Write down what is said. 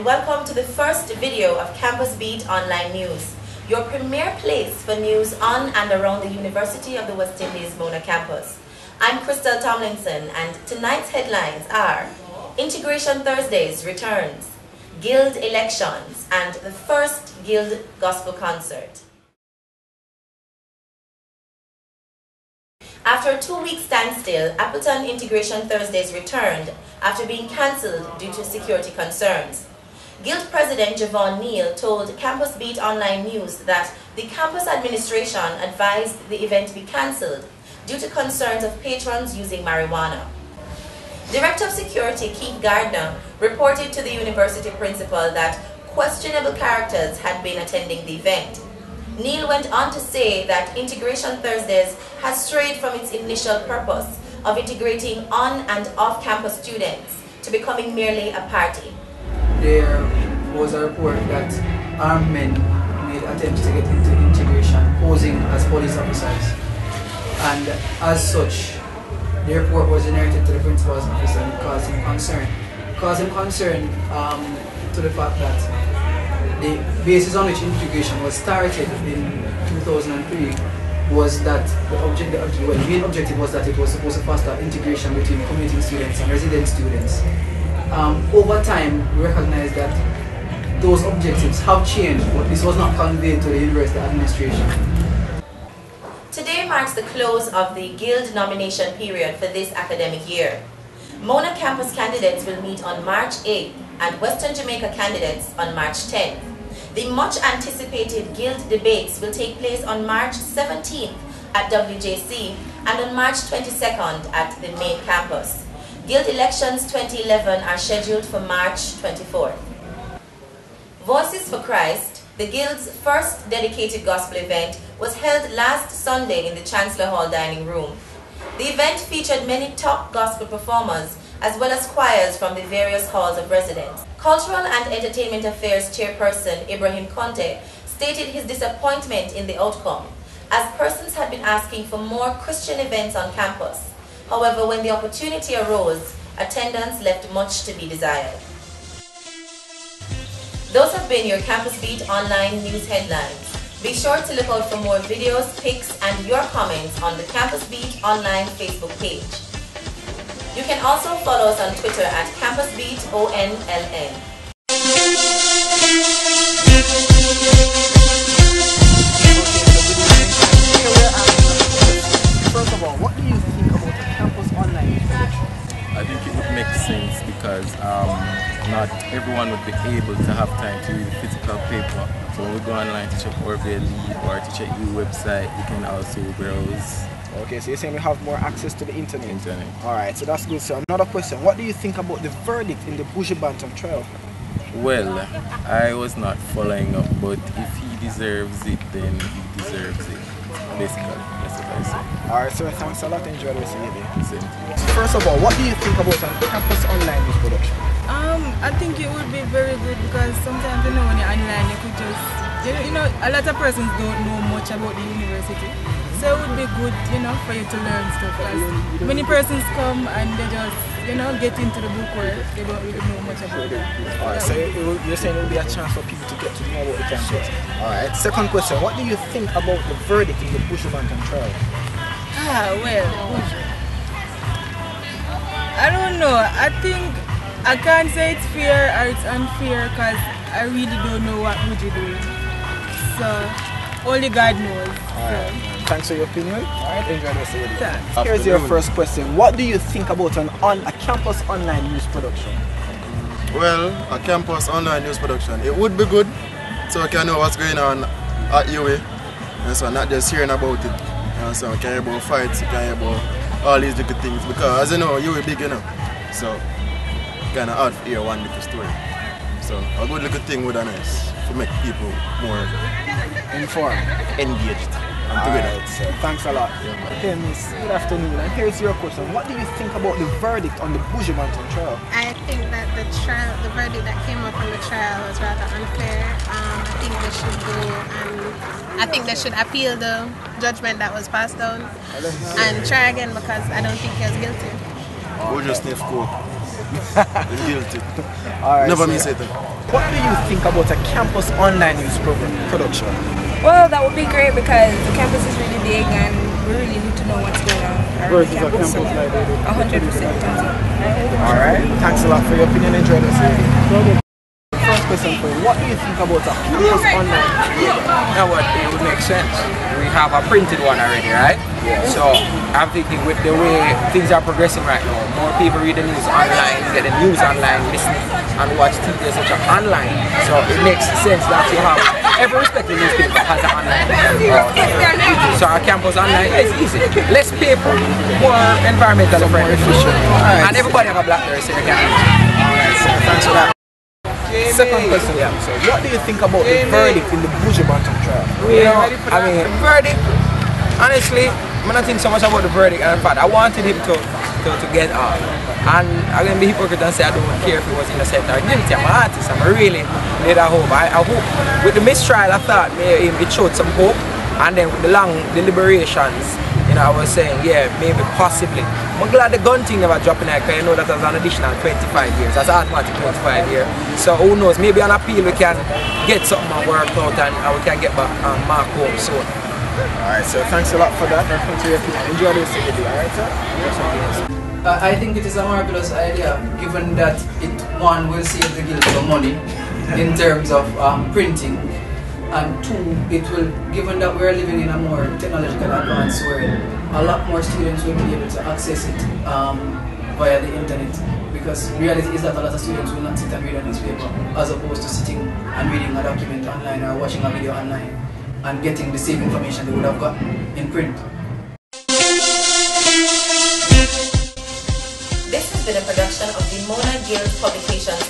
and welcome to the first video of Campus Beat Online News, your premier place for news on and around the University of the West Indies Mona campus. I'm Crystal Tomlinson, and tonight's headlines are Integration Thursdays returns, Guild elections, and the first Guild Gospel concert. After a 2-week standstill, Appleton Integration Thursdays returned after being cancelled due to security concerns. Guild President Javon Neal told Campus Beat Online News that the campus administration advised the event be cancelled due to concerns of patrons using marijuana. Director of Security Keith Gardner reported to the university principal that questionable characters had been attending the event. Neal went on to say that Integration Thursdays has strayed from its initial purpose of integrating on and off-campus students to becoming merely a party. There was a report that armed men made attempts to get into integration, posing as police officers. And as such, the report was generated to the principal's office and it caused him concern. It caused him concern to the fact that the basis on which integration was started in 2003 was that the main objective was that it was supposed to foster integration between community students and resident students. Over time, we recognize that those objectives have changed, but this was not conveyed to the university administration. Today marks the close of the Guild nomination period for this academic year. Mona campus candidates will meet on March 8th and Western Jamaica candidates on March 10th. The much anticipated Guild debates will take place on March 17th at WJC and on March 22nd at the main campus. Guild elections 2011 are scheduled for March 24th. Voices for Christ, the Guild's first dedicated gospel event, was held last Sunday in the Chancellor Hall dining room. The event featured many top gospel performers as well as choirs from the various halls of residence. Cultural and Entertainment Affairs Chairperson Ibrahim Conte stated his disappointment in the outcome, as persons had been asking for more Christian events on campus. However, when the opportunity arose, attendance left much to be desired. Those have been your Campus Beat Online News headlines. Be sure to look out for more videos, pics, and your comments on the Campus Beat Online Facebook page. You can also follow us on Twitter at CampusBeatONLN. First of all, what do you think about a campus online production? I think it would make sense because not everyone would be able to have time to read the physical paper. So when we go online to check Orville or to check the website, we can also browse. Okay, so you're saying we have more access to the internet? Alright, so that's good. So another question, what do you think about the verdict in the Buju Banton trial? Well, I was not following up, but if he deserves it, then he deserves it. Basically, that's what I say. Alright, so thanks a lot. Enjoy the rest of your day. Same. First of all, what do you think about a campus online news production? I think it would be very good because sometimes when you're online you could just, a lot of persons don't know much about the university. So it would be good, for you to learn stuff. Because many persons come and they just, get into the book world. They don't really know much about it. Alright, so you're saying it will be a chance for people to get to know about the campus. Alright, second question, what do you think about the verdict in the Buju Banton trial? I don't know. I can't say it's fair or it's unfair because I really don't know what Buju did. So, only God knows. Alright, thanks for your opinion. Alright, enjoy the rest of your day. Thanks. Here's your first question. What do you think about a campus online news production? Well, a campus online news production, it would be good so we can know what's going on at UWI. And so not just hearing about it. And so we can hear about fights, we can hear about all these little things. Because as you know, UWI big so kind of hard to hear one little story. So a good little thing would be nice to make people more informed, engaged, and together. So thanks a lot. Okay, Miss, good afternoon. And here's your question. What do you think about the verdict on the Buju Banton trial? I think that the verdict that came up on the trial was rather unfair. I think they should go and I think they should appeal the judgment that was passed down and try again because I don't think he was guilty. We'll just sniff coke. Guilty. Alright, Never so miss it. what do you think about a campus online news production? Well, that would be great because the campus is really big and we really need to know what's going on around the campus. 100%. Alright, thanks a lot for your opinion. Enjoy the series. First question for you, what do you think about a campus online? Now what, it would make sense. We have a printed one already, right? Yeah. So I'm thinking with the way things are progressing right now, more people read the news online, get the news online, listen and watch TV such online. So it makes sense that you have every respected newspaper has an online. So our campus online is easy. Less paper, more environmental friendly. And everybody have a BlackBerry, so you can. Alright, so thanks for that. Second question, so what do you think about the verdict in the Buju Banton trial? You know, I mean, verdict, honestly, I don't think so much about the verdict. And in fact, I wanted him to get out. And I'm going to be hypocrite and say I don't care if he was innocent or guilty. I'm an artist, I'm really need a hope. I hope, with the mistrial, I thought maybe it showed some hope. And then with the long deliberations, you know, I was saying, yeah, maybe, possibly. I'm glad the gun thing never dropped in there because you know that was an additional 25 years. That's automatic 25 years. So who knows, maybe on appeal we can get something worked out and we can get back Mark home soon. Alright, so thanks a lot for that. Enjoy this video, alright, sir? I think it is a marvelous idea, given that one will save the guild some money in terms of printing. And two, it will, given that we are living in a more technological advanced world, a lot more students will be able to access it via the internet. Because reality is that a lot of students will not sit and read a newspaper as opposed to sitting and reading a document online or watching a video online and getting the same information they would have got in print. This has been a production of the Mona Guild Publications